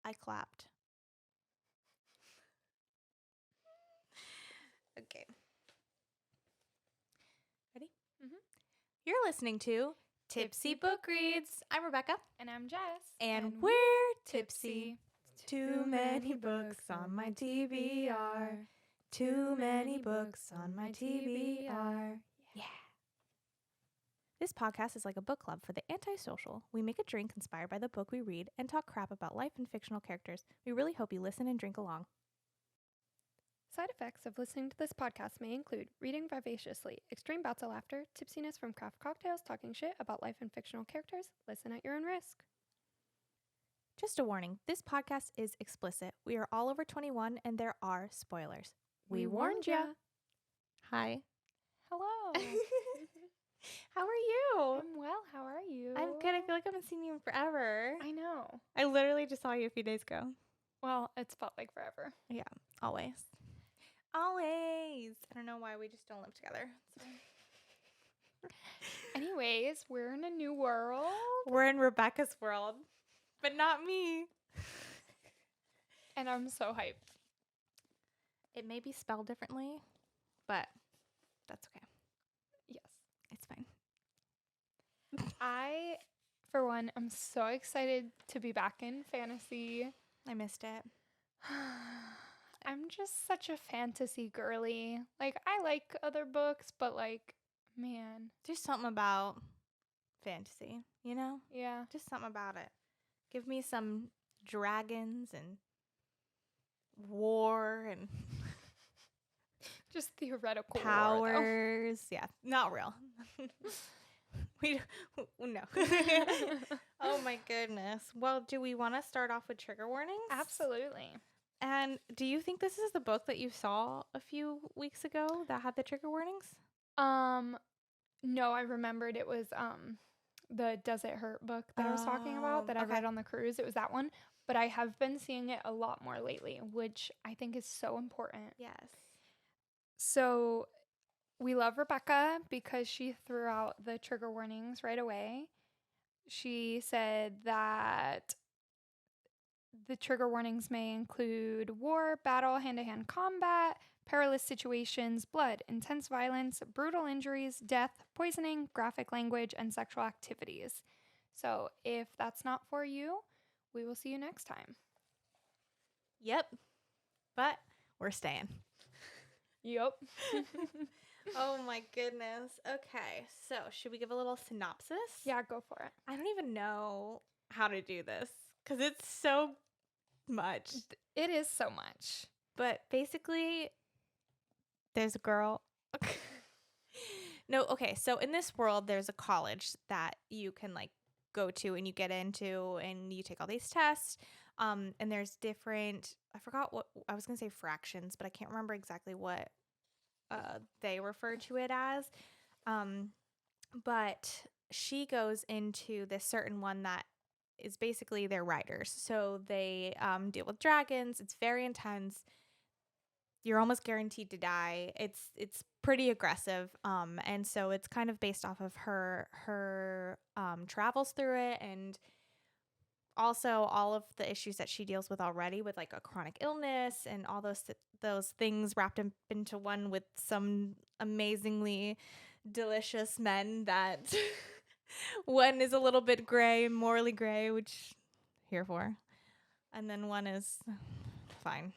I clapped. Okay. Ready? Mm-hmm. You're listening to Tipsy Book Reads. I'm Rebecca. And I'm Jess. And we're tipsy. Too many books on my TBR. Too many books on my TBR. Yeah. This podcast is like a book club for the antisocial. We make a drink inspired by the book we read and talk crap about life and fictional characters. We really hope you listen and drink along. Side effects of listening to this podcast may include reading vivaciously, extreme bouts of laughter, tipsiness from craft cocktails, talking shit about life and fictional characters. Listen at your own risk. Just a warning, this podcast is explicit. We are all over 21 and there are spoilers. We warned ya. Hi. Hello. How are you? I'm well. How are you? I'm good. I feel like I haven't seen you in forever. I know. I literally just saw you a few days ago. Well, it's felt like forever. Yeah, always. Always. I don't know why we just don't live together. So. Anyways, we're in a new world. We're in Rebecca's world, but not me. And I'm so hyped. It may be spelled differently, but that's okay. Yes. It's fine. I, for one, am so excited to be back in fantasy. I missed it. I'm just such a fantasy girly. Like, I like other books, but like, man. There's something about fantasy, you know? Yeah. Just something about it. Give me some dragons and war and Just theoretical powers. Yeah, not real. No. Oh my goodness. Well, do we want to start off with trigger warnings? Absolutely. And do you think this is the book that you saw a few weeks ago that had the trigger warnings? No, I remembered it was the Does It Hurt book that I was talking about that I read on the cruise. It was that one. But I have been seeing it a lot more lately, which I think is so important. Yes. So we love Rebecca because she threw out the trigger warnings right away. She said that the trigger warnings may include war, battle, hand-to-hand combat, perilous situations, blood, intense violence, brutal injuries, death, poisoning, graphic language, and sexual activities. So if that's not for you, we will see you next time. Yep. But we're staying. Yep. Oh my goodness. Okay. So should we give a little synopsis? Yeah, go for it. I don't even know how to do this because it's so much. It is so much. But basically, there's a girl. No, okay. So in this world, there's a college that you can like go to and you get into and you take all these tests. And there's different, I forgot what, I was going to say fractions, but I can't remember exactly what they refer to it as. But she goes into this certain one that is basically their riders. So they deal with dragons. It's very intense. You're almost guaranteed to die. It's pretty aggressive. And so it's kind of based off of her travels through it, and also all of the issues that she deals with already with like a chronic illness and all those things wrapped into one with some amazingly delicious men that one is a little bit gray, morally gray, which here for. And then one is fine.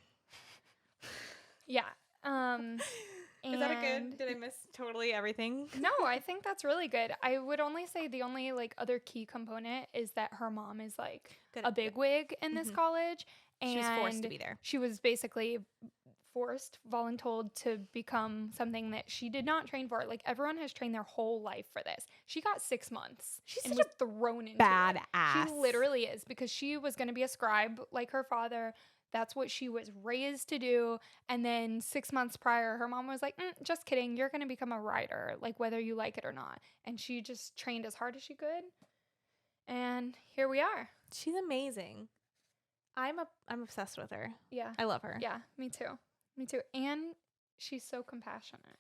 Yeah. Is that a good? Did I miss totally everything? No, I think that's really good. I would only say the only like other key component is that her mom is like a bigwig in this college, and she was forced to be there. She was basically voluntold to become something that she did not train for. Like everyone has trained their whole life for this. She got 6 months. She's and such was thrown into badass. It. She literally is, because she was going to be a scribe like her father. That's what she was raised to do. And then 6 months prior, her mom was like, just kidding. You're going to become a writer, like whether you like it or not. And she just trained as hard as she could. And here we are. She's amazing. I'm obsessed with her. Yeah. I love her. Yeah, me too. Me too. And she's so compassionate.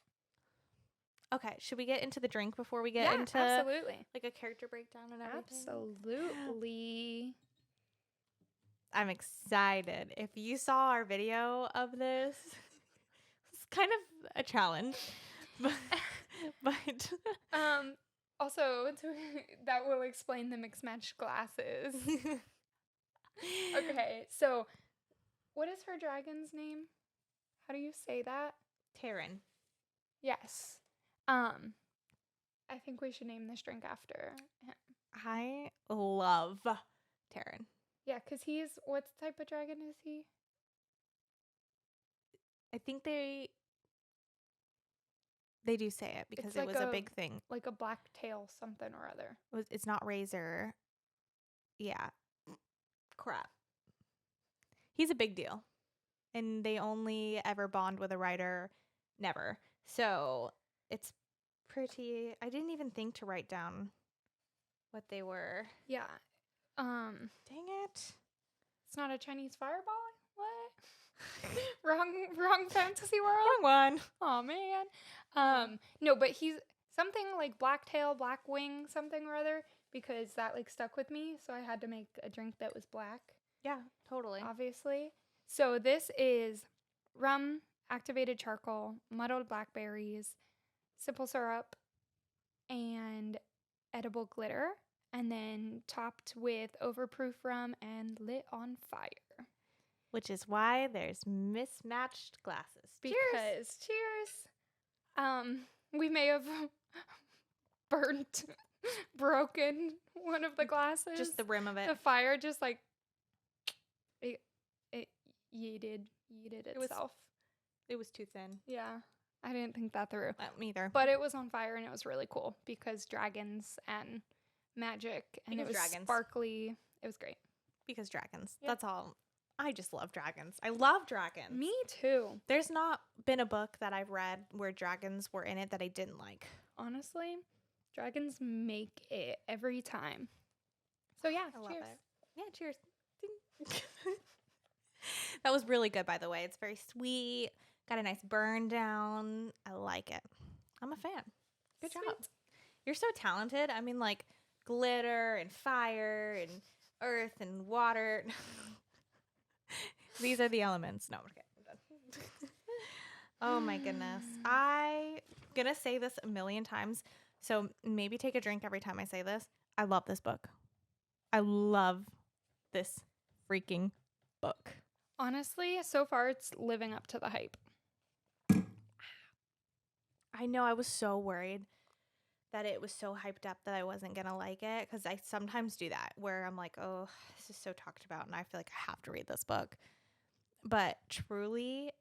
Okay, should we get into the drink before we get into absolutely. like a character breakdown and everything? Absolutely. I'm excited. If you saw our video of this, it's kind of a challenge. But Also, that will explain the mixed match glasses. Okay, so what is her dragon's name? How do you say that? Taryn. Yes. I think we should name this drink after him. I love Taryn. Yeah, because what type of dragon is he? I think they do say it because It's it like was a a- big thing. Like a black tail something or other. It's not Razor. Yeah. Crap. He's a big deal. And they only ever bond with a rider. Never. So it's pretty. I didn't even think to write down what they were. Yeah. Dang it. It's not a Chinese fireball? What? wrong fantasy world? Wrong one. Oh man. No, but he's something like black tail, black wing, something or other, because that like stuck with me, so I had to make a drink that was black, Yeah, totally. obviously. So this is rum, activated charcoal, muddled blackberries, simple syrup, and edible glitter, and then topped with overproof rum and lit on fire. Which is why there's mismatched glasses. Because cheers. We may have broken one of the glasses. Just the rim of it. The fire just like it yeeted itself. It was too thin. Yeah, I didn't think that through. Me either. But it was on fire and it was really cool because dragons and magic and Because it was dragons. sparkly. It was great. Because dragons. Yep. That's all. I just love dragons. I love dragons. Me too. There's not been a book that I've read where dragons were in it that I didn't like. Honestly, dragons make it every time. So yeah, I love cheers. it. Yeah, cheers. Ding. That was really good, by the way. It's very sweet. Got a nice burn down. I like it. I'm a fan. Good job. Sweet. You're so talented. I mean, like glitter and fire and earth and water. These are the elements. No, okay, I'm done. Oh my goodness. I'm gonna say this a million times, so maybe take a drink every time I say this. I love this book. I love this freaking book. Honestly, so far it's living up to the hype. I know I was so worried that it was so hyped up that I wasn't gonna like it, because I sometimes do that where I'm like, oh, this is so talked about and I feel like I have to read this book. But truly,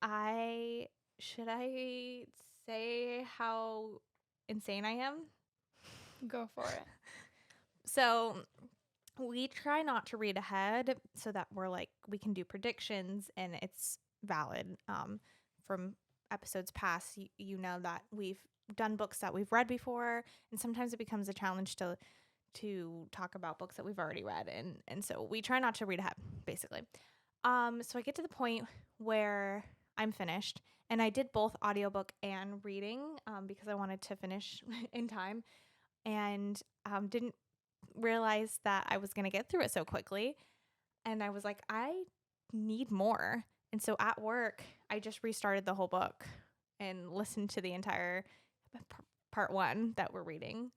should I say how insane I am? Go for it. So we try not to read ahead so that we can do predictions and it's valid. From episodes past, you know that we've done books that we've read before, and sometimes it becomes a challenge to talk about books that we've already read, and so we try not to read ahead, basically. So I get to the point where I'm finished, and I did both audiobook and reading because I wanted to finish in time, and didn't realize that I was going to get through it so quickly, and I was like, I need more. And so at work, I just restarted the whole book and listened to the entire part 1 that we're reading,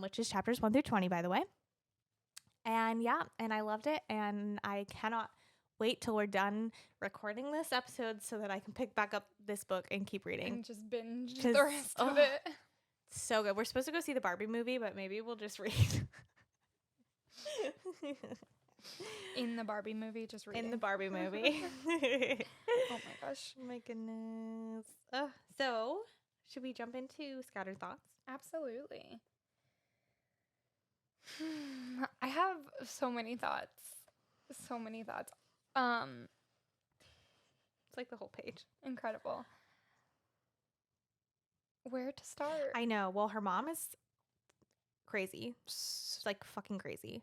which is chapters 1 through 20, by the way. And yeah, and I loved it, and I cannot wait till we're done recording this episode so that I can pick back up this book and keep reading. And just binge the rest of it. So good. We're supposed to go see the Barbie movie, but maybe we'll just read. In the Barbie movie, just reading. In the Barbie movie. Oh my gosh. Oh my goodness. So, should we jump into scattered thoughts? Absolutely. I have so many thoughts. So many thoughts. It's like the whole page. Incredible. Where to start? I know. Well, her mom is crazy. She's like fucking crazy.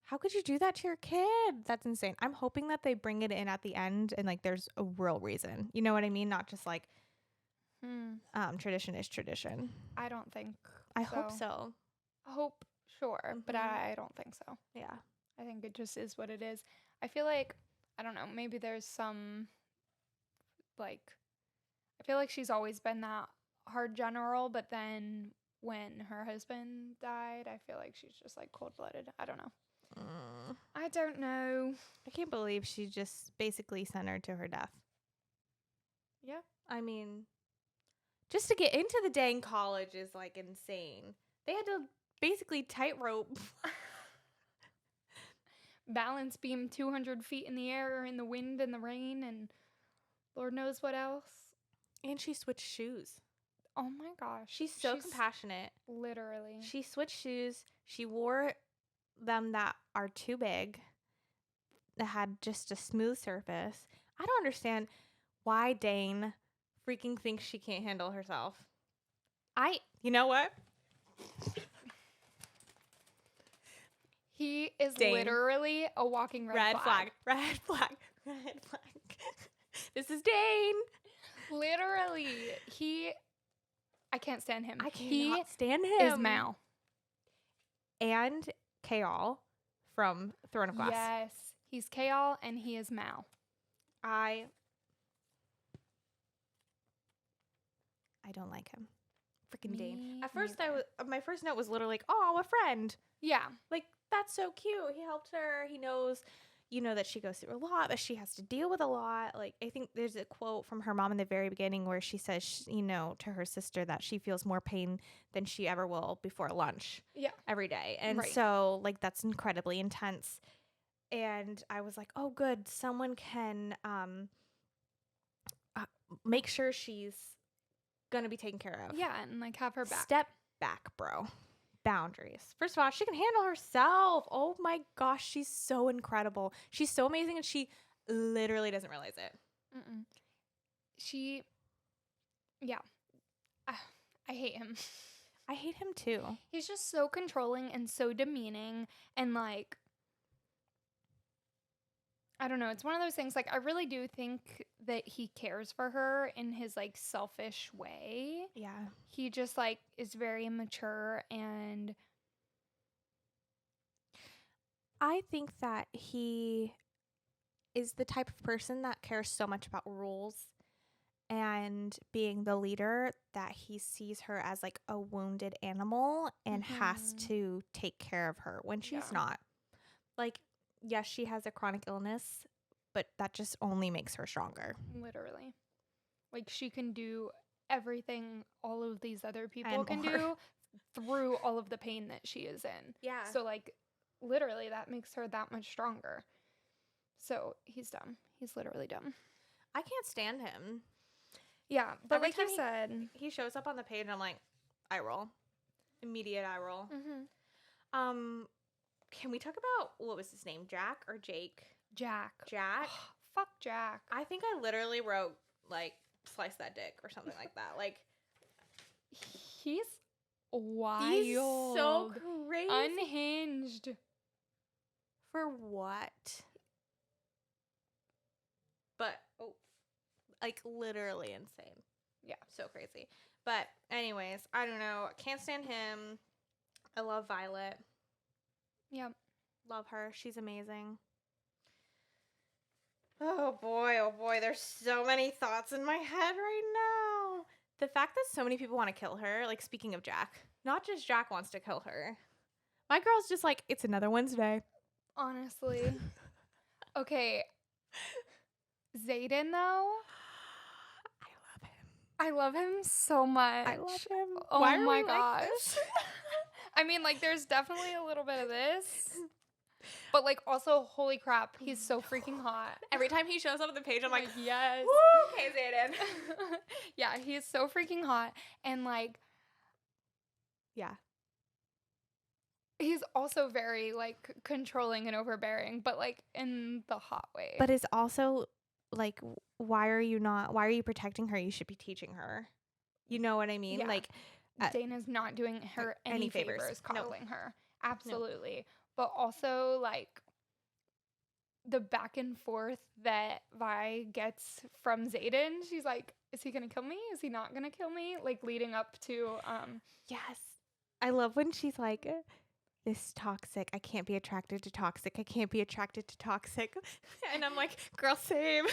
How could you do that to your kid? That's insane. I'm hoping that they bring it in at the end and like there's a real reason. You know what I mean? Not just like tradition is tradition. I don't think I hope so. Hope, sure, but I don't think so. Yeah. I think it just is what it is. I feel like, I don't know, maybe there's some, like, I feel like she's always been that hard general, but then when her husband died, I feel like she's just like cold-blooded. I don't know. I don't know. I can't believe she just basically sent her to her death. Yeah. I mean, just to get into the dang college is like insane. They had to basically tightrope. Balance beam 200 feet in the air in the wind and the rain and Lord knows what else. And she switched shoes. Oh my gosh. She's so compassionate. Literally. She switched shoes. She wore them that are too big, that had just a smooth surface. I don't understand why Dane freaking thinks she can't handle herself. You know what? He is Dane. Literally a walking red flag. Red flag. Red flag. This is Dane. Literally. I can't stand him. I cannot stand him. Is Mal. And Kale from Throne of Glass. Yes. He's Kale and he is Mal. I don't like him. Freaking Dane. At first, my first note was literally like, "Oh, a friend." Yeah. Like, that's so cute. He helped her. He knows, that she goes through a lot, but she has to deal with a lot. Like, I think there's a quote from her mom in the very beginning where she says, to her sister that she feels more pain than she ever will before lunch. Yeah. Every day. And Right. so, like, that's incredibly intense. And I was like, oh, good. Someone can make sure she's going to be taken care of. Yeah, and like have her back. Step back, bro. Boundaries. First of all, she can handle herself. Oh my gosh, she's so incredible. She's so amazing, and she literally doesn't realize it. Yeah. I hate him. I hate him too. He's just so controlling and so demeaning and like, I don't know. It's one of those things, like, I really do think that he cares for her in his, like, selfish way. Yeah. He just, like, is very immature, and I think that he is the type of person that cares so much about rules and being the leader that he sees her as, like, a wounded animal and has to take care of her when she's not. Like, yes, she has a chronic illness, but that just only makes her stronger. Literally. Like, she can do everything all of these other people And can more. do through all of the pain that she is in. Yeah. So, like, literally, that makes her that much stronger. So, he's dumb. He's literally dumb. I can't stand him. Yeah, but Every like you time said, he shows up on the page, and I'm like, eye roll. Immediate eye roll. Can we talk about, what was his name? Jack or Jake? Jack. Jack? Fuck Jack. I think I literally wrote, like, slice that dick or something like that. Like, He's wild. he's so crazy. Unhinged. For what? But, like, literally insane. Yeah. So crazy. But, anyways, I don't know. Can't stand him. I love Violet. Yep. Love her. She's amazing. Oh boy. There's so many thoughts in my head right now. The fact that so many people want to kill her, like, speaking of Jack, not just Jack wants to kill her. My girl's just like, it's another Wednesday. Honestly. Okay. Zayden, though. I love him so much. I love him. Oh Why are my we gosh. like this? I mean, like, there's definitely a little bit of this. But, like, also, holy crap, he's so freaking hot. Every time he shows up on the page, I'm like, yes. woo, okay, Zayden. Yeah, he's so freaking hot. And, like, Yeah. he's also very, like, controlling and overbearing, but, like, in the hot way. But it's also, like, why are you protecting her? You should be teaching her. You know what I mean? Yeah. Like, Dana's not doing her any favors No. coddling her. Absolutely. But also, like, the back and forth that Vi gets from Zayden, she's like, is he going to kill me? Is he not going to kill me? Like, leading up to, yes. I love when she's like, this toxic. I can't be attracted to toxic. I can't be attracted to toxic. And I'm like, girl, same.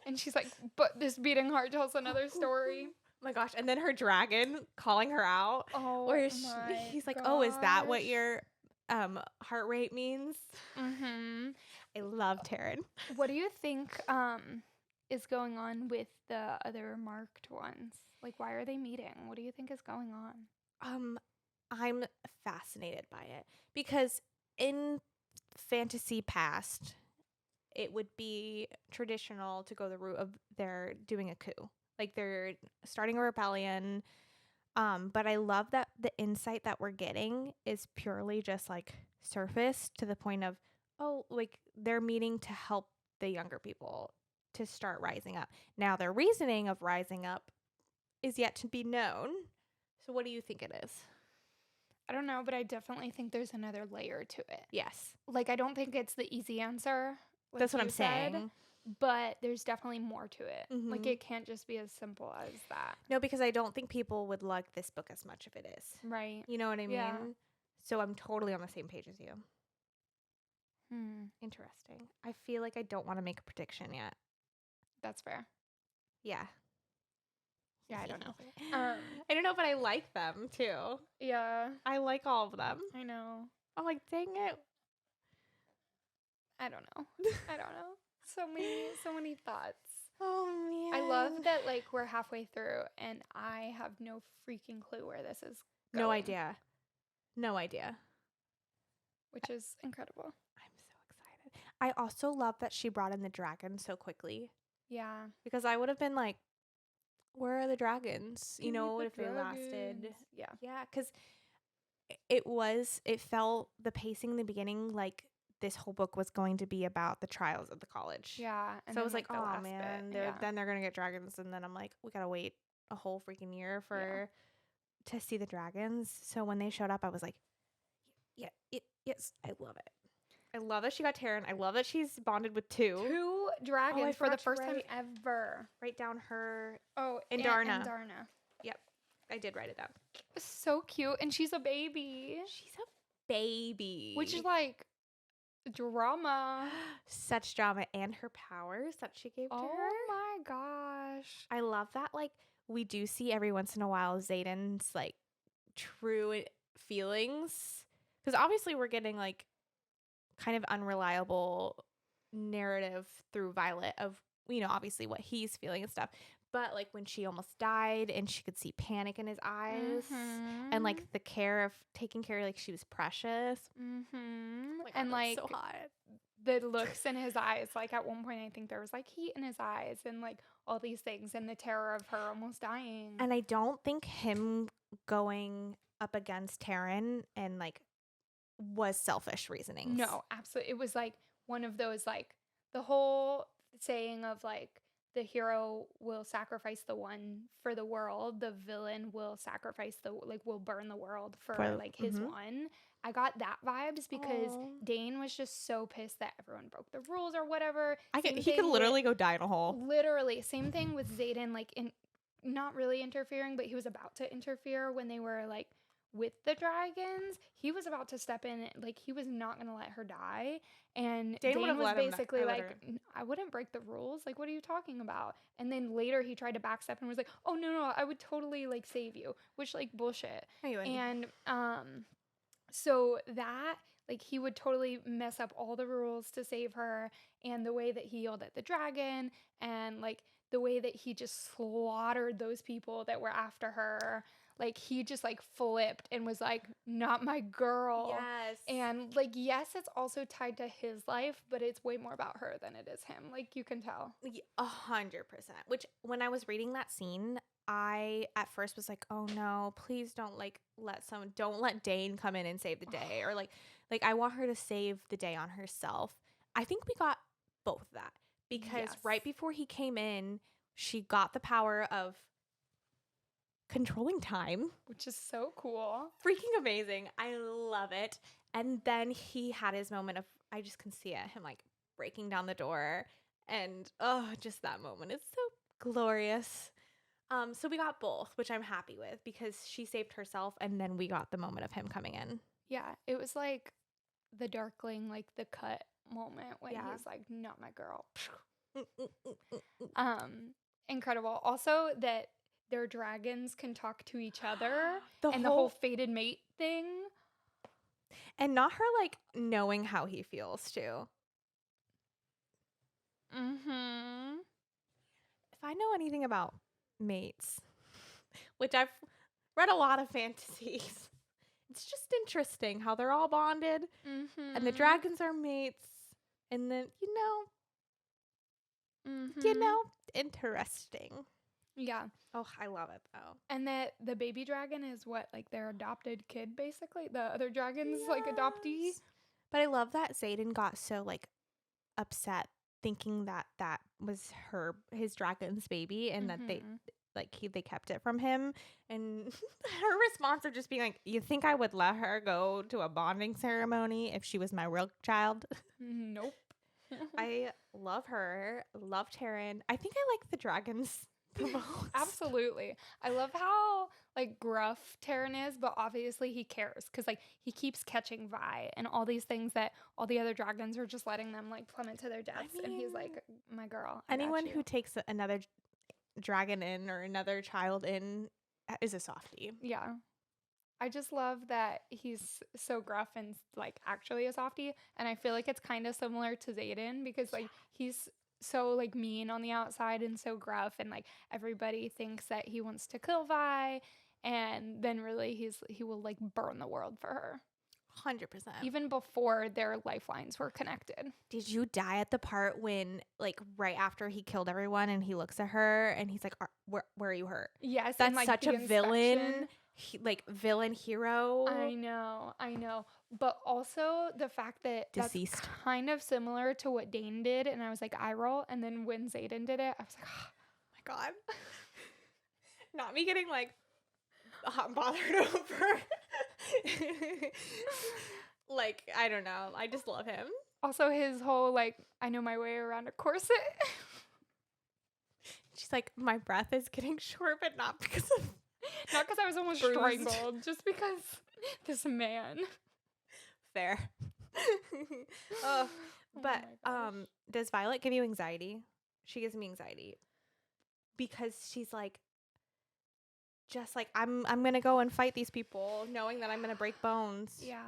And she's like, but this beating heart tells another story. My gosh. And then her dragon calling her out. Oh Where my he's like, oh, is that what gosh. your heart rate means? Mm-hmm. I love Taryn. What do you think is going on with the other marked ones? Like, why are they meeting? What do you think is going on? I'm fascinated by it because in fantasy past, it would be traditional to go the route of they're doing a coup. Like they're starting a rebellion. But I love that the insight that we're getting is purely just like surface to the point of, oh, like they're meeting to help the younger people to start rising up. Now, their reasoning of rising up is yet to be known. So, what do you think it is? I don't know, but I definitely think there's another layer to it. Yes. Like, I don't think it's the easy answer. Like That's what you I'm said, saying. but there's definitely more to it. Like, Mhm. it can't just be as simple as that. No, because I don't think people would like this book as much if it is. Right. You know what I mean? Yeah. So I'm totally on the same page as you. Interesting. I feel like I don't want to make a prediction yet. That's fair. Yeah. Yeah, I don't know. I don't know, but I like them too. Yeah, I like all of them. I know. I'm like, dang it. I don't know. I don't know. So many thoughts. Oh man. I love that like we're halfway through and I have no freaking clue where this is going. No idea. No idea. Which is incredible. I'm so excited. I also love that she brought in the dragon so quickly Yeah. because I would have been like, where are the dragons? You Give me know, the if they lasted. dragons. Yeah. Yeah, because it felt the pacing in the beginning like this whole book was going to be about the trials of the college. Yeah. And So I then, was like, the oh last man, bit, yeah. then they're gonna get dragons, and then I'm like, we gotta wait a whole freaking year to see the dragons. So when they showed up, I was like, yes, I love it. I love that she got Taryn. I love that she's bonded with two. Two dragons for the forgot to first time write- ever. Write down her. Oh, And Darna. And Darna. Yep, I did write it down. So cute. And she's a baby. She's a baby, Which is like drama. such drama, and her powers that she gave to her. Oh my gosh. I love that. Like we do see every once in a while Xaden's like true feelings, because obviously we're getting like kind of unreliable narrative through Violet of, you know, obviously what he's feeling and stuff. But like when she almost died and she could see panic in his eyes and like the care of taking care, like she was precious. And like so hot. the looks in his eyes, like at one point I think there was like heat in his eyes and like all these things and the terror of her almost dying. And I don't think him going up against Taryn and like was selfish reasonings. No, absolutely. It was like one of those like the whole saying of like the hero will sacrifice the one for the world, the villain will sacrifice will burn the world for like his one. I got that vibes because Dane was just so pissed that everyone broke the rules or whatever. He could literally go die in a hole. Literally. Same thing with Xaden, like not really interfering, but he was about to interfere when they were like with the dragons. He was about to step in, like he was not going to let her die. And Dane was basically like, I wouldn't break the rules. Like, what are you talking about? And then later he tried to backstep and was like, oh no, I would totally like save you, which like bullshit. And so that like he would totally mess up all the rules to save her, and the way that he yelled at the dragon, and like the way that he just slaughtered those people that were after her. Like he just like flipped and was like, not my girl. Yes. And like, yes, it's also tied to his life, but it's way more about her than it is him. Like you can tell. 100%. Which when I was reading that scene, I at first was like, oh no, please don't don't let Dane come in and save the day. Or like I want her to save the day on herself. I think we got both of that. Because right before he came in, she got the power of controlling time, which is so cool. Freaking amazing. I love it. And then he had his moment of, I just can see it, him like breaking down the door, and just that moment is so glorious. So we got both, which I'm happy with because she saved herself, and then we got the moment of him coming in. Yeah, it was like the Darkling, like the cut moment when Yeah. he's like, "Not my girl." Mm, mm, mm, mm, mm. Um, Incredible. Also that their dragons can talk to each other The and the whole whole fated mate thing. and not her like knowing how he feels too. Mm-hmm. If I know anything about mates, which I've read a lot of fantasies, it's just interesting how they're all bonded and the Mm-hmm. dragons are mates, and then Mm-hmm. interesting. Yeah. Oh, I love it though. And that the baby dragon is what, like their adopted kid, basically? The other dragon's like adoptee? Yes. But I love that Zayden got so like upset thinking that that was his dragon's baby and that Mhm. they kept it from him, and her response of just being like, you think I would let her go to a bonding ceremony if she was my real child? Nope. I love her, love Taryn. I think I like the dragons the most. Absolutely. I love how like gruff Taryn is, but obviously he cares because like he keeps catching Vi and all these things that all the other dragons are just letting them like plummet to their deaths, and he's mean, like, "My girl, I got anyone you." who takes another dragon in or another child in is a softie. Yeah. I just love that he's so gruff and like actually a softie, and I feel like it's kind of similar to Zayden because like he's so like mean on the outside and so gruff, and like everybody thinks that he wants to kill Vi, and then really he will like burn the world for her 100%. even before their lifelines were connected. Did you die at the part when, like, right after he killed everyone and he looks at her and he's like, where are you hurt? Yes, That's and like such the a villain, inspection. villain hero. I know. But also the fact that Deceased. that's kind of similar to what Dane did. And I was like, eye roll. And then when Zayden did it, I was like, oh My God. Not me getting, like, hot and bothered over. Like, I don't know. I just love him. also his whole, like, I know my way around a corset. She's like, my breath is getting short, but not because of Not because I was almost Bruised. strangled, just because this man. fair. Oh, Oh but my gosh. does Violet give you anxiety? She gives me anxiety because she's like, just like I'm gonna go and fight these people, knowing that I'm gonna break bones. Yeah.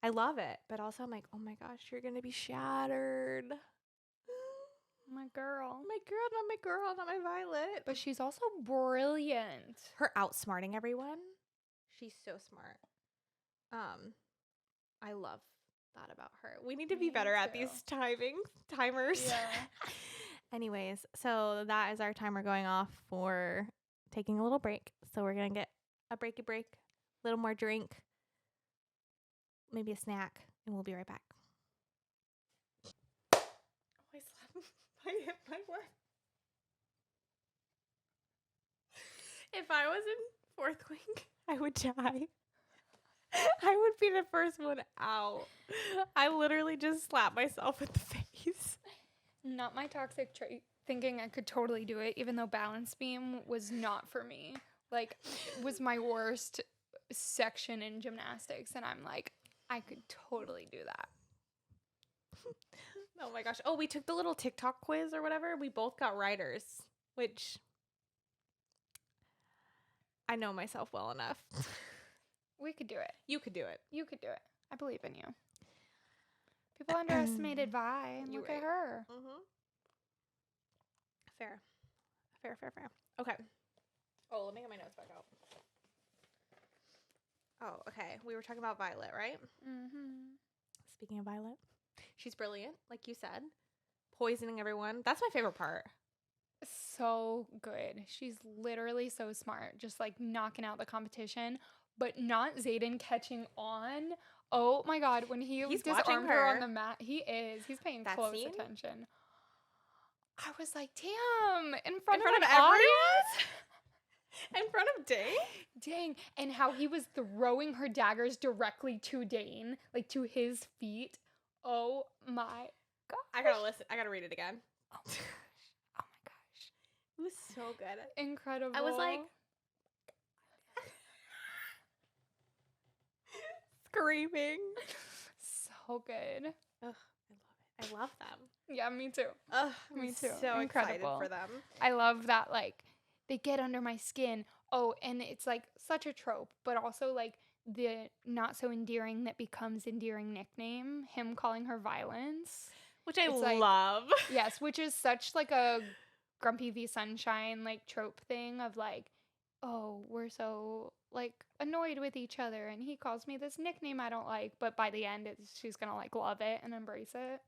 I love it, but also I'm like, oh my gosh, you're gonna be shattered. My girl. My girl, not my girl, not my Violet. But she's also brilliant. Her outsmarting everyone. She's so smart. I love that about her. We need to be Me better at too. these timers. Yeah. Anyways, so that is our timer going off for taking a little break. So we're gonna get a break, a little more drink, maybe a snack, and we'll be right back. Oh, I slept. I hit my word. If I was in fourth wing, I would die. I would be the first one out. I literally just slapped myself in the face. Not my toxic trait. Thinking I could totally do it, even though balance beam was not for me. Like, it was my worst section in gymnastics, and I'm like, I could totally do that. Oh my gosh. Oh, we took the little TikTok quiz or whatever. We both got writers, which I know myself well enough. We could do it. You could do it. You could do it. I believe in you. People underestimated Vi, and You're look right. at her. Mm-hmm. Fair. Okay. Oh, let me get my notes back out. Oh, okay. We were talking about Violet, right? Mm-hmm. Speaking of Violet, she's brilliant, like you said. Poisoning everyone. That's my favorite part. So good. She's literally so smart, just like knocking out the competition, but not Zayden catching on. Oh my God, when He's disarmed watching her on her. the mat, he is. He's paying That close scene? attention. I was like, damn, in front front of of an everyone? audience? In front of Dane? Dang. And how he was throwing her daggers directly to Dane, like to his feet. Oh my God. I gotta listen. I gotta read it again. Oh my gosh. It was so good. Incredible. I was like, screaming. So good. Ugh, I love it. I love them. Yeah, me too. Ugh, Me I'm too. so excited Incredible. for them. I love that, like, they get under my skin. Oh, and it's like such a trope, but also like the not so endearing that becomes endearing nickname, him calling her Violence. Which I It's like, love. yes, which is such like a Grumpy v Sunshine like trope thing of like, oh, we're so like annoyed with each other and he calls me this nickname I don't like, but by the end she's gonna like love it and embrace it.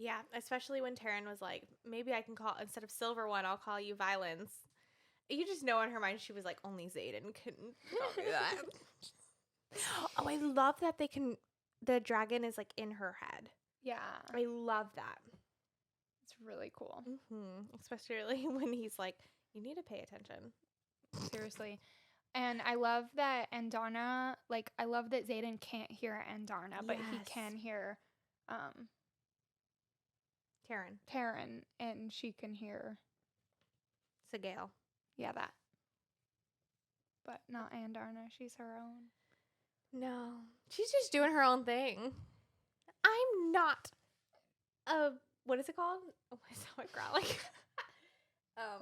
Yeah, especially when Taryn was like, maybe I can call, instead of Silver One, I'll call you Violence. You just know in her mind she was like, only Xaden can call me that. Oh, I love that the dragon is like in her head. Yeah, I love that. it's really cool. Especially when he's like, you need to pay attention. Seriously. And I love that Andana, like, I love that Xaden can't hear Andana, but he Yes. can hear Taryn, Taryn, and she can hear, Sigale. yeah, that. But not Andarna, she's her own. No, she's just doing her own thing. I'm not a, what is it called? Oh, I saw it growling.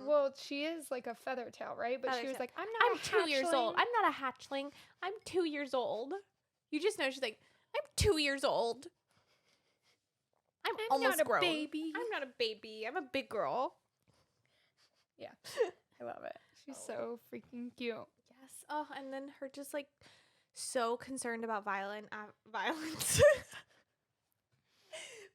Well, she is like a feather tail, right? But she was Feathertail. like, I'm not I'm 2 years old. hatchling." I'm not a hatchling. I'm 2 years old. You just know she's like, I'm 2 years old. I'm almost not a grown. baby. I'm not a baby. I'm a big girl. Yeah, I love it. She's Oh. so freaking cute. Yes. Oh, and then her just like so concerned about violence.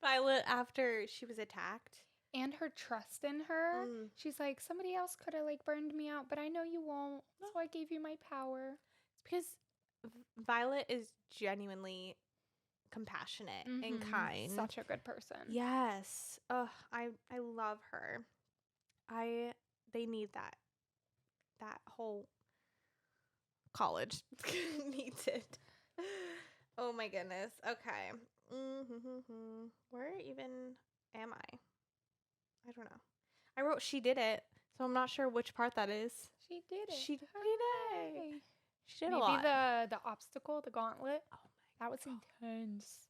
Violet after she was attacked. And her trust in her. Mm. She's like, somebody else could have like burned me out, but I know you won't. So I gave you my power. It's because Violet is genuinely compassionate and Mhm. kind. Such a good person. Yes. Oh, I love her. They need that. That whole college needs it. Oh my goodness. Okay. Where even am I? I don't know. I wrote she did it, so I'm not sure which part that is. She did it. She did it. Hooray. She did Maybe a lot. the obstacle, the gauntlet. Oh That was intense.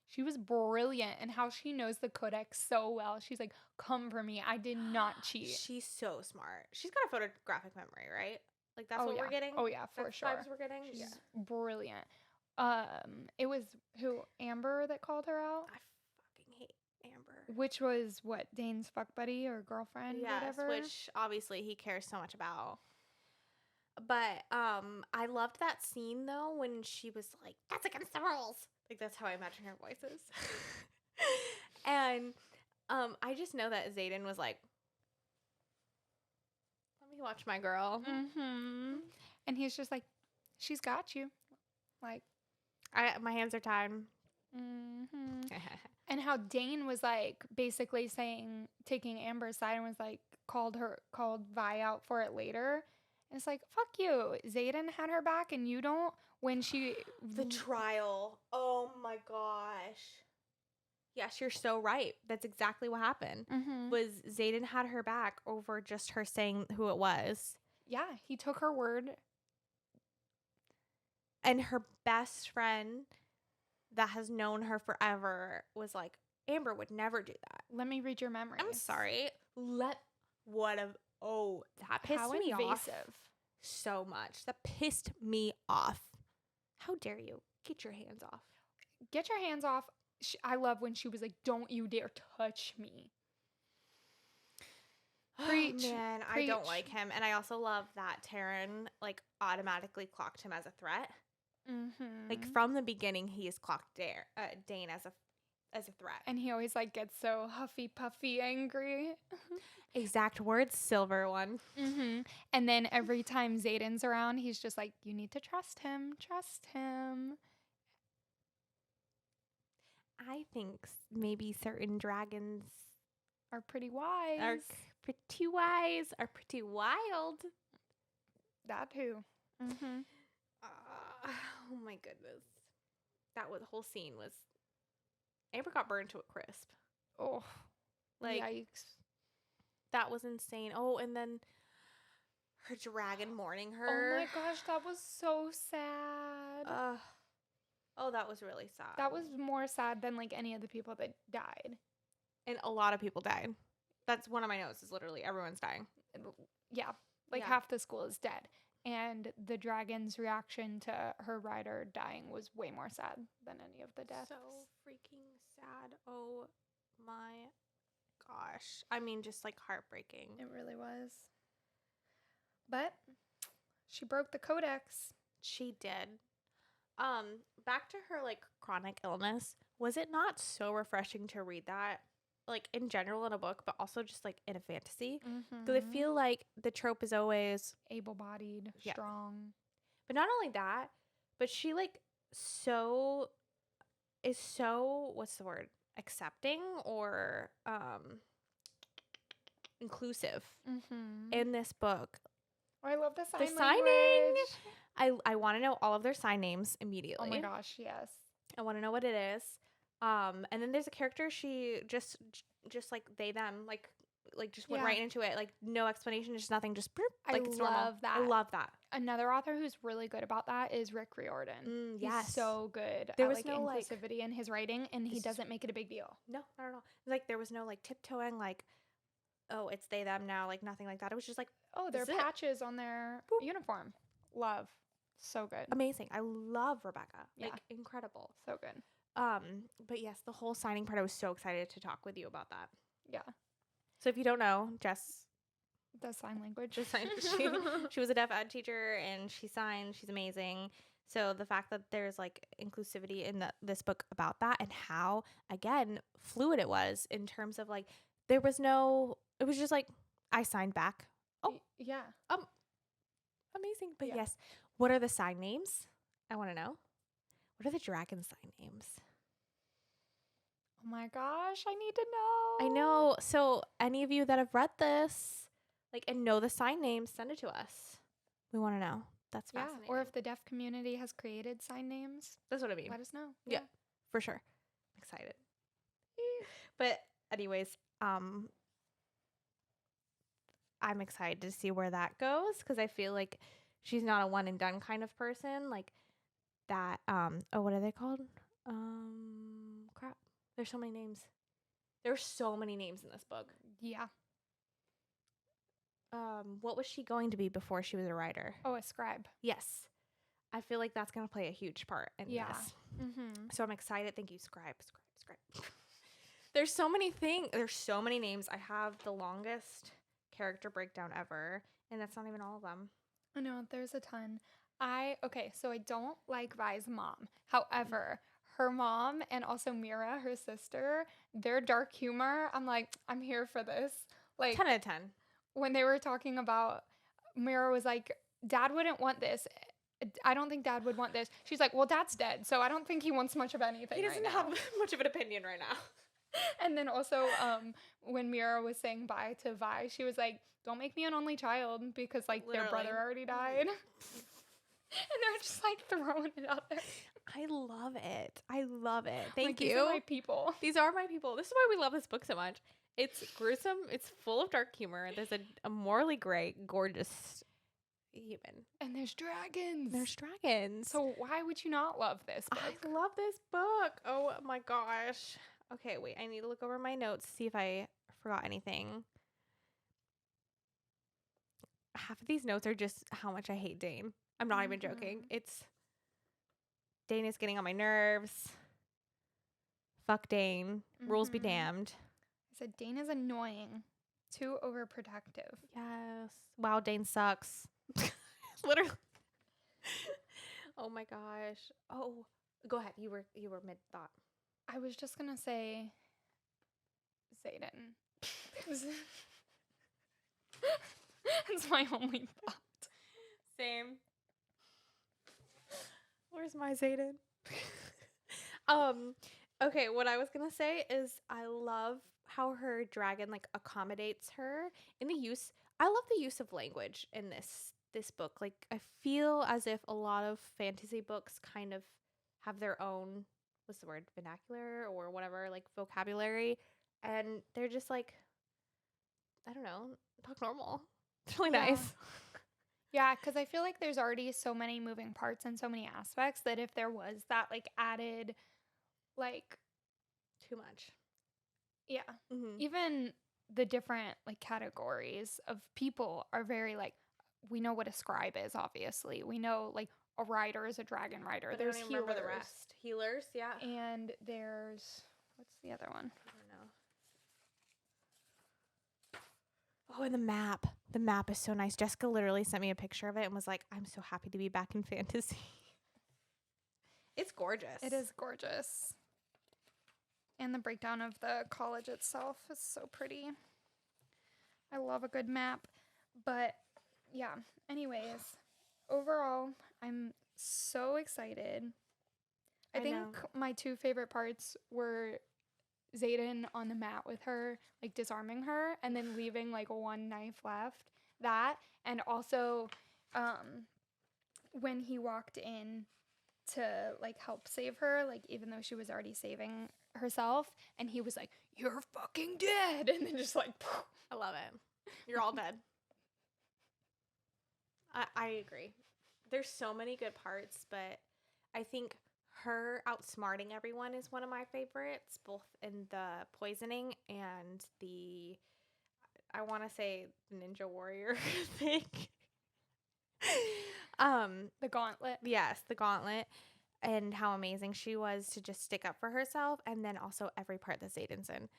She was brilliant, and how she knows the codex so well. She's like, come for me. I did not cheat. She's so smart. She's got a photographic memory, right? Like that's what yeah. we're getting. Oh yeah, for That's the sure. vibes we're getting. She's Yeah. brilliant. It was who, Amber, that called her out, I fucking hate Amber. which was what, Dane's fuck buddy or girlfriend, Yes, whatever. which obviously he cares so much about. But I loved that scene though when she was like, "That's against the rules." Like that's how I imagine her voice is. And I just know that Xaden was like, "Let me watch my girl." Mm-hmm. And he's just like, she's got you. Like, My hands are tied. mm-hmm. And how Dane was like basically saying, taking Amber's side and was like, called Vi out for it later. And it's like, fuck you. Xaden had her back and you don't. When she. The trial. Oh my gosh. Yes, you're so right. That's exactly what happened. Mm-hmm. Was Xaden had her back over just her saying who it was. Yeah, he took her word. And her best friend that has known her forever was like, Amber would never do that. Let me read your memories. I'm sorry. That pissed How me off invasive. so much. That pissed me off. How dare you? Get your hands off. Get your hands off. I love when she was like, don't you dare touch me. Preach. Oh, man, I don't like him. And I also love that Taryn like automatically clocked him as a threat. Mm-hmm. Like from the beginning, he has clocked Dane as a threat. And he always like gets so huffy puffy angry. Exact words, Silver One. Mm-hmm. And then every time Xaden's around, he's just like, you need to trust him. Trust him. I think maybe certain dragons Are pretty wise. are pretty wise, are pretty wild. That too. Mm-hmm. Oh my goodness. That whole scene was. Amber got burned to a crisp. Oh, Like, yikes. that was insane. Oh, and then her dragon mourning Oh her. my gosh, that was so sad. Oh, that was really sad. That was more sad than like any of the people that died. and a lot of people died. That's one of my notes. Is literally everyone's dying. Yeah, like Yeah. half the school is dead. And the dragon's reaction to her rider dying was way more sad than any of the deaths. So freaking sad. Oh my gosh. I mean, just like heartbreaking. It really was. But she broke the codex. She did. Back to her like chronic illness. Was it not so refreshing to read that, like in general in a book, but also just like in a fantasy? Because I feel like the trope is always, able-bodied, Yeah. strong. but not only that, but she like is so what's the word, accepting or inclusive Mm-hmm. in this book. I love the sign signing! language. I want to know all of their sign names immediately. Oh my gosh, yes. I want to know what it is. And then there's a character, she just like they them like just went Yeah. right into it, like no explanation, just nothing, just boop, I like it's normal. love that. I love that. Another author who's really good about that is Rick Riordan. He's Yes. so good There at was like no, like- inclusivity in his writing, and he This is- doesn't make it a big deal. No, I don't know. Like there was no like tiptoeing, like, oh, it's they them now, like nothing like that. It was just like Oh, there are This is it. patches on their Boop. uniform. Love. So good. amazing. I love Rebecca. Yeah. Like incredible. So good. But yes, the whole signing part, I was so excited to talk with you about that. Yeah. So if you don't know, Jess The sign language. just signed. She was a deaf ed teacher and she signed. She's amazing. So the fact that there's like inclusivity in this book about that, and how again fluid it was in terms of like there was no. It was just like I signed back. Oh. Yeah. Amazing. But Yeah. yes, what are the sign names? I want to know. What are the dragon sign names? Oh my gosh, I need to know. I know. So any of you that have read this, like, and know the sign names, send it to us. We want to know. That's Yeah. fascinating. Or if the deaf community has created sign names, that's what I mean. let us know. Yeah. For sure. I'm excited. But anyways, I'm excited to see where that goes, because I feel like she's not a one and done kind of person. Like that, oh, what are they called? Crap. There's so many names. There's so many names in this book. Yeah. What was she going to be before she was a writer? Oh, a scribe. Yes. I feel like that's going to play a huge part in Yeah. this. Mm-hmm. So I'm excited. Thank you, scribe. There's so many things. There's so many names. I have the longest character breakdown ever, and that's not even all of them. I know, there's a ton. Okay, so I don't like Vi's mom. However, her mom and also Mira, her sister, their dark humor, I'm like, I'm here for this. Like 10 out of 10. when they were talking about, Mira was like, Dad wouldn't want this. I don't think Dad would want this. She's like, well, Dad's dead, so I don't think he wants much of anything. He doesn't right have now. much of an opinion right now. And then also, when Mira was saying bye to Vi, she was like, don't make me an only child, because like their brother Literally. already died. And they're just like throwing it out there. I love it. I love it. Like, Thank these you. are my people. These are my people. This is why we love this book so much. It's gruesome. It's full of dark humor. There's a morally great, gorgeous human. And there's dragons. There's dragons. So why would you not love this book? I love this book. Oh my gosh. Okay, wait. I need to look over my notes, see if I forgot anything. Half of these notes are just how much I hate Dane. I'm not even joking. It's Dane is getting on my nerves. Fuck Dane. Rules be Mhm. damned. I said Dane is annoying. Too overprotective. Yes. Wow, Dane sucks. Literally. Oh my gosh. Oh, go ahead. You were mid thought. I was just gonna say Zayden. That's my only thought. Same. Where's my Zayden? Okay, what I was gonna say is I love how her dragon like accommodates her in the use. I love the use of language in this book. Like I feel as if a lot of fantasy books kind of have their own, what's the word, vernacular or whatever, like vocabulary, and they're just like, I don't know, talk normal. It's really Yeah. nice. Yeah, because I feel like there's already so many moving parts and so many aspects that if there was that like added, like, Too much. yeah, Hmm. even the different like categories of people are very like, we know what a scribe is, obviously. We know like a rider is a dragon rider. But I There's don't even remember the healers. rest. Healers, yeah. And there's, what's the other one? I don't know. Oh, and the map. The map is so nice. Jessica literally sent me a picture of it and was like, I'm so happy to be back in fantasy. It's gorgeous. It is gorgeous. And the breakdown of the college itself is so pretty. I love a good map. But yeah, anyways, overall, I'm so excited. I I think know. my two favorite parts were Zayden on the mat with her, like disarming her, and then leaving like one knife left. That, and also when he walked in to like help save her, like even though she was already saving herself, and he was like, "You're fucking dead," and then just like, I love it. You're all dead. I agree. There's so many good parts, but I think her outsmarting everyone is one of my favorites, both in the poisoning and the, I want to say, ninja warrior thing. the gauntlet. Yes, the gauntlet, and how amazing she was to just stick up for herself, and then also every part that Zayden's in.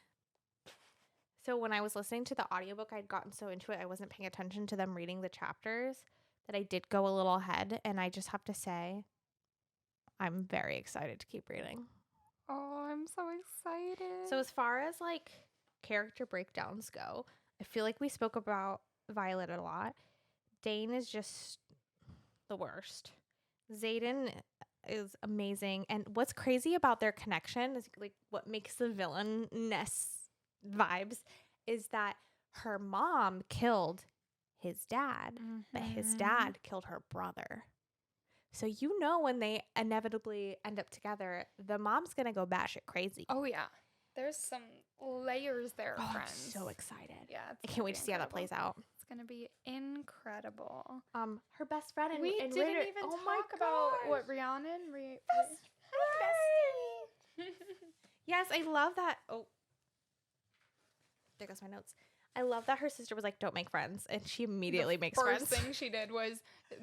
So when I was listening to the audiobook, I'd gotten so into it, I wasn't paying attention to them reading the chapters that I did go a little ahead, and I just have to say, I'm very excited to keep reading. Oh, I'm so excited. So as far as like character breakdowns go, I feel like we spoke about Violet a lot. Dane is just the worst. Zayden is amazing. And what's crazy about their connection is like what makes the villainess vibes is that her mom killed his dad, but his dad killed her brother. So you know when they inevitably end up together, the mom's gonna go batshit crazy. Oh yeah, there's some layers there, Oh, I'm friends. so excited. Yeah, I can't wait to see how that plays out. It's gonna be incredible. Her best friend and We and didn't Ritter- even oh my talk about gosh. what Rhiannon. Hi, bestie. Yes, I love that. Oh, there goes my notes. I love that her sister was like, "Don't make friends," and she immediately makes friends. The first thing she did was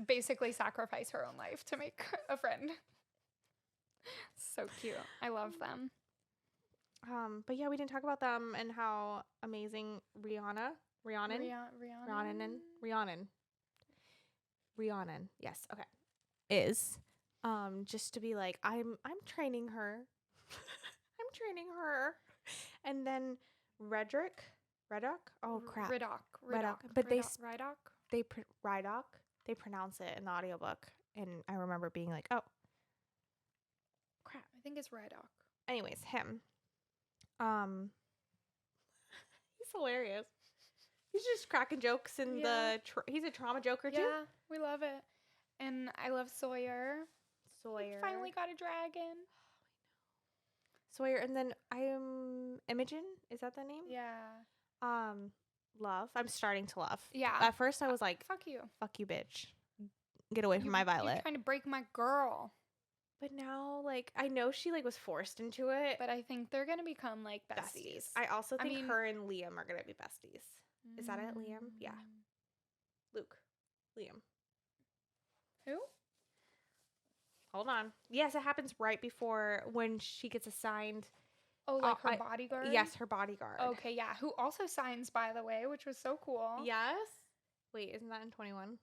basically sacrifice her own life to make a friend. So cute. I love them. But yeah, we didn't talk about them and how amazing Rhiannon. Yes, okay. Is just to be like, I'm training her. I'm training her. And then Reddock. Oh crap. Riddock. But Riddock. they pronounce it in the audiobook, and I remember being like, oh crap. I think it's Riddock. Anyways, him. He's hilarious. He's just cracking jokes in he's a trauma joker too. Yeah, we love it. And I love Sawyer. He finally got a dragon. Sawyer, and then Imogen, is that the name? Yeah. Love. I'm starting to love. Yeah. At first I was like, fuck you, bitch. Get away from my Violet. You're trying to break my girl. But now, like, I know she like was forced into it. But I think they're gonna become like besties. I also think her and Liam are gonna be besties. Is that it, Liam? Yeah. Luke. Liam. Who? Hold on. Yes, it happens right before when she gets assigned. Oh, like her bodyguard? Yes, her bodyguard. Okay, yeah. Who also signs, by the way, which was so cool. Yes. Wait, isn't that in 21?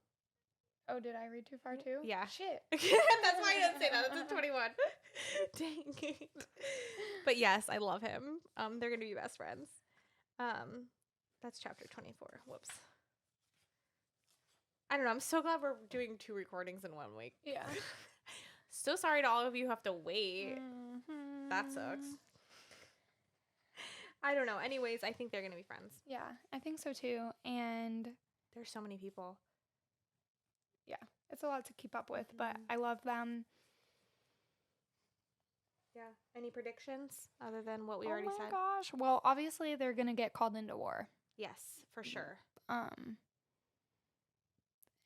Oh, did I read too far too? Yeah. Shit. That's why I didn't say that. It's in 21. Dang it. But yes, I love him. They're gonna be best friends. That's chapter 24. Whoops. I don't know. I'm so glad we're doing 2 recordings in 1 week. Yeah. So sorry to all of you who have to wait. That sucks. I don't know. Anyways, I think they're gonna be friends. Yeah, I think so too. And there's so many people. Yeah, it's a lot to keep up with, but I love them. Yeah. Any predictions other than what we already said? Oh my gosh. Well, obviously they're gonna get called into war. Yes, for sure.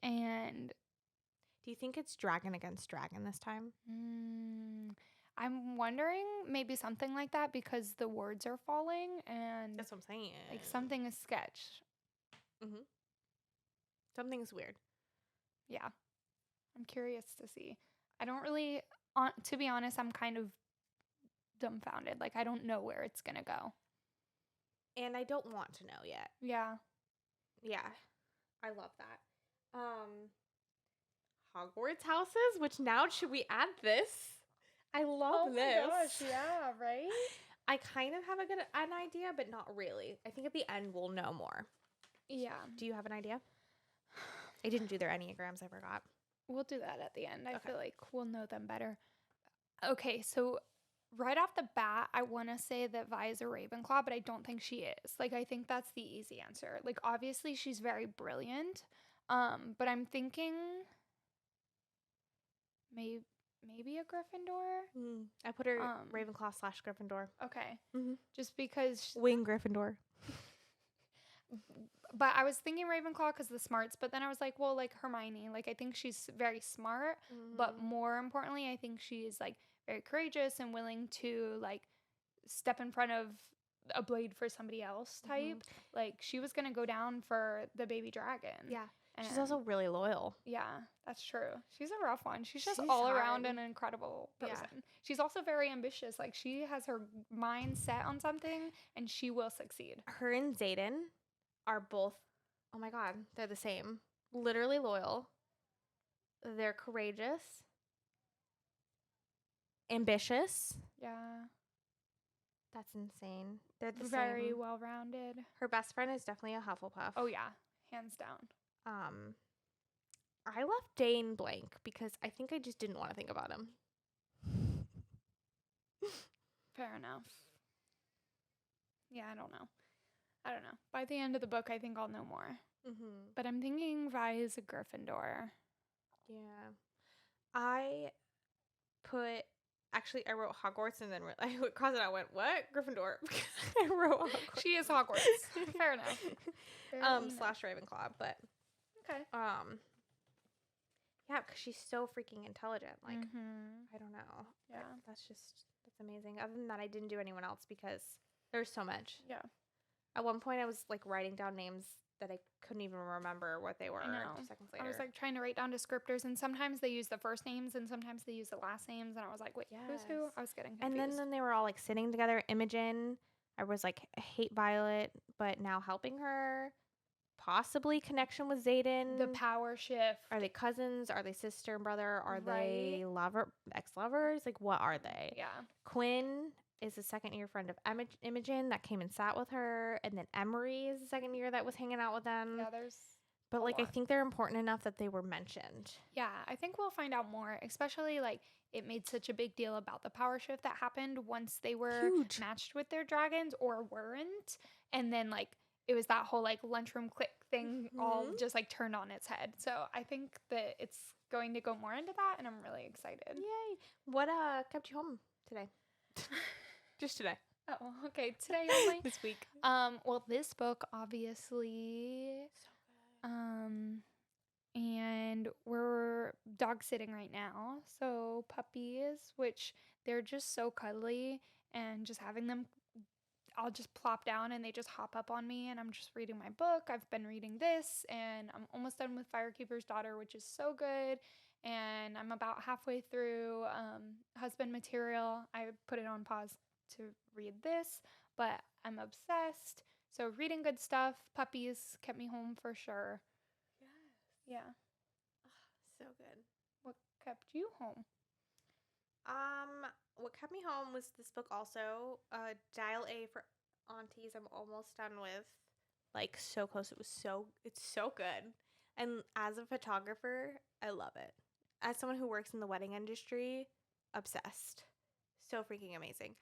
And Do you think it's dragon against dragon this time? I'm wondering maybe something like that because the words are falling and That's what I'm saying. like something is sketched. Mm-hmm. Something's weird. Yeah. I'm curious to see. I don't really, to be honest, I'm kind of dumbfounded. Like, I don't know where it's going to go. And I don't want to know yet. Yeah. Yeah. I love that. Hogwarts houses, which now should we add this? I love this. Oh my gosh, yeah, right? I kind of have an idea, but not really. I think at the end we'll know more. Yeah. Do you have an idea? I didn't do their Enneagrams, I forgot. We'll do that at the end. I Okay. feel like we'll know them better. Okay, so right off the bat, I want to say that Vi is a Ravenclaw, but I don't think she is. Like, I think that's the easy answer. Like, obviously, she's very brilliant. But I'm thinking maybe a Gryffindor. I put her Ravenclaw / Gryffindor. Okay. Mm-hmm. Just because. Wing Gryffindor. But I was thinking Ravenclaw because the smarts, but then I was like, well, like Hermione. Like, I think she's very smart, but more importantly, I think she's like very courageous and willing to like step in front of a blade for somebody else type. Like, she was gonna go down for the baby dragon. Yeah. She's also really loyal. Yeah, that's true. She's a rough one. She's just She's all around hard. an incredible person. Yeah. She's also very ambitious. Like, she has her mind set on something and she will succeed. Her and Xaden are both, oh my God, they're the same. Literally loyal. They're courageous. Ambitious. Yeah. That's insane. They're the Very same. well-rounded. Her best friend is definitely a Hufflepuff. Oh yeah, hands down. I left Dane blank because I think I just didn't want to think about him. Fair enough. Yeah, I don't know. By the end of the book, I think I'll know more. But I'm thinking Vi is a Gryffindor. Yeah. I wrote Hogwarts and then I crossed it out. I went, what? Gryffindor. I wrote Hogwarts. She is Hogwarts. Fair / Ravenclaw, but okay. Yeah, because she's so freaking intelligent. Like, I don't know. Yeah, that's amazing. Other than that, I didn't do anyone else because there's so much. Yeah. At one point, I was like writing down names that I couldn't even remember what they were. 2 seconds later, I was like trying to write down descriptors, and sometimes they use the first names, and sometimes they use the last names, and I was like, wait, who's who? I was getting confused. And then they were all like sitting together. Imogen, I was like, hate Violet, but now helping her. Possibly connection with Xaden. The power shift. Are they cousins? Are they sister and brother? Are they ex-lovers? Like, what are they? Yeah. Quinn is a second-year friend of Imogen that came and sat with her. And then Emery is the second year that was hanging out with them. Yeah, there's But, like, I think they're important enough that they were mentioned. Yeah, I think we'll find out more, especially, like, it made such a big deal about the power shift that happened once they were matched with their dragons or weren't. And then, like, it was that whole, like, lunchroom clique thing all just, like, turned on its head. So I think that it's going to go more into that, and I'm really excited. Yay. What kept you home today? Just today. Oh, okay. Today only. This week. Well, this book, obviously. So good. And we're dog sitting right now. So puppies, which they're just so cuddly, and just having them, I'll just plop down and they just hop up on me, and I'm just reading my book. I've been reading this, and I'm almost done with Firekeeper's Daughter, which is so good. And I'm about halfway through Husband Material. I put it on pause to read this, but I'm obsessed. So reading good stuff. Puppies kept me home for sure. Yes. Yeah. So good. What kept you home? What kept me home was this book also, Dial A for Aunties. I'm almost done with. Like, so close. It's so good. And as a photographer, I love it. As someone who works in the wedding industry, obsessed. So freaking amazing.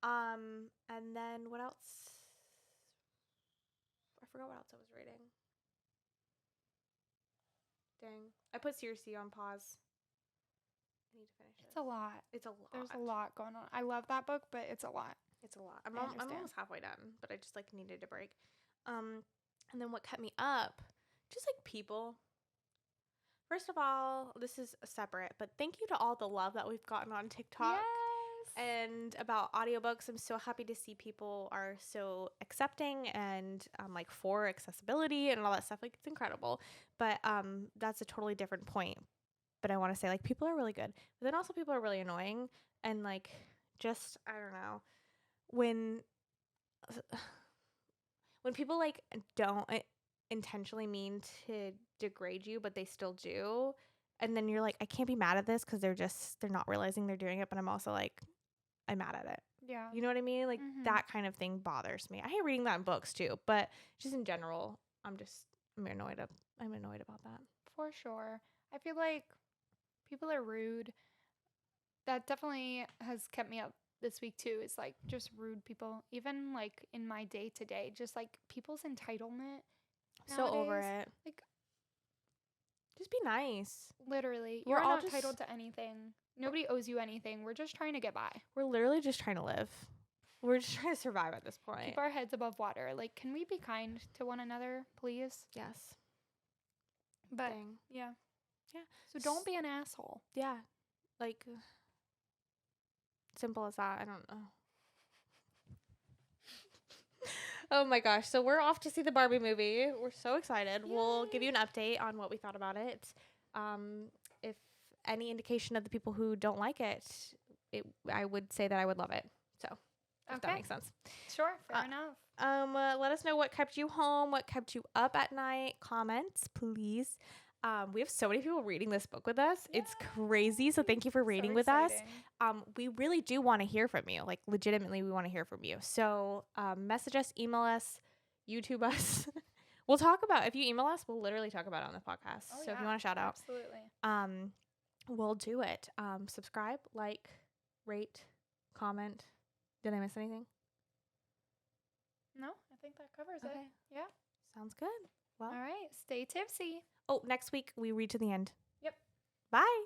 And then what else? I forgot what else I was reading. Dang. I put Circe on pause. I need to finish it. It's a lot. It's a lot. There's a lot going on. I love that book, but it's a lot. It's a lot. I'm almost halfway done, but I just like needed a break. And then what kept me up? Just like people. First of all, this is separate, but thank you to all the love that we've gotten on TikTok. Yes. And about audiobooks, I'm so happy to see people are so accepting and like for accessibility and all that stuff. Like it's incredible. But that's a totally different point. But I want to say like people are really good. But then also people are really annoying and like just I don't know. When people like don't intentionally mean to degrade you, but they still do. And then you're like, I can't be mad at this because they're not realizing they're doing it. But I'm also like, I'm mad at it. Yeah. You know what I mean? Like Mhm. that kind of thing bothers me. I hate reading that in books too, but just in general, I'm annoyed about that. For sure. I feel like people are rude. That definitely has kept me up this week too. Is like just rude people. Even like in my day to day, just like people's entitlement. So over nowadays. it. Like Just be nice. literally, We're you're all not just- entitled to anything. Nobody owes you anything. We're just trying to get by. We're literally just trying to live. We're just trying to survive at this point. Keep our heads above water. Like, can we be kind to one another, please? Yes. But Dang. yeah. Yeah. So don't be an asshole. Yeah. Like simple as that. I don't know. Oh my gosh. So we're off to see the Barbie movie. We're so excited. We'll give you an update on what we thought about it. If any indication of the people who don't like it, I would say that I would love it. So if that Okay. makes sense. Sure, fair Uh, enough. Let us know what kept you home, what kept you up at night. Comments, please. We have so many people reading this book with us. It's crazy. So thank you for reading So with us. exciting. We really do want to hear from you. Like legitimately, we want to hear from you. So message us, email us, YouTube us. We'll talk about if you email us, we'll literally talk about it on the podcast. Oh, so if you yeah, want to shout out, absolutely. we'll do it. Subscribe, like, rate, comment. Did I miss anything? No, I think that covers Okay. it. Yeah. Sounds good. Well, All right. Stay tipsy. oh, next week we read to the end. Yep. Bye.